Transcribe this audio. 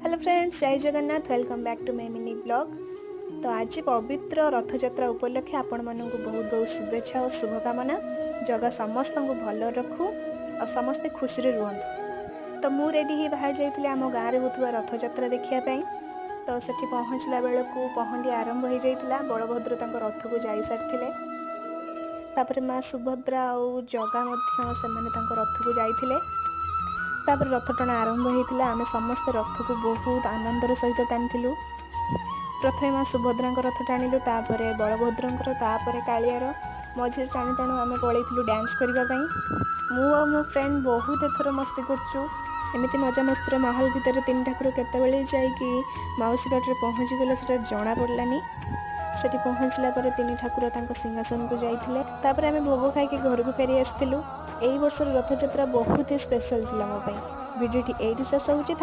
Hello friends, जय Jagannath. Welcome back to my mini blog. तो आज पवित्र रथयात्रा उपलक्षे आपण मानक बहुत बहुत शुभेच्छा और शुभकामना। जगह समस्त को भल रखू और समस्ते खुशी रुहतु। तो मु रेडी ही बाहर जाइए आम गाँव में होता रथयात्रा देखापी। तो सेठी पहुँचला बेलू पहंडी आरंभ हो जाता। बलभद्र रथ को जा सारी तापर माँ सुभद्रा और जगा रथ को जाइए। तापर रथ टଣା आरंभ होता। आम समस्त रथ को बहुत आनंदर सहित टाणिलु। प्रथम माँ सुभद्रा रथ टाणिलु, तापर बलभद्र, तापर कालियार मझे टाणु टाणु आम पलैलु डांस करने। मु और मो फ्रेंड बहुत एथर मस्ती करचु। एमती मजा मस्तीर माहौल भितर तीन ठाकुर केतबेले जाइकी माउसी घाटे पहुँची गले से जना पड़लानी। सेठी पहुँचला पर तीन ठाकुर सिंहासन को जाइए। तापर आम भोग खाई घर को फेरी आसलु। एई वर्षर रथयात्रा बहुत ही स्पेशल थिला मो पई। वीडियोटी एठी शेष होउची।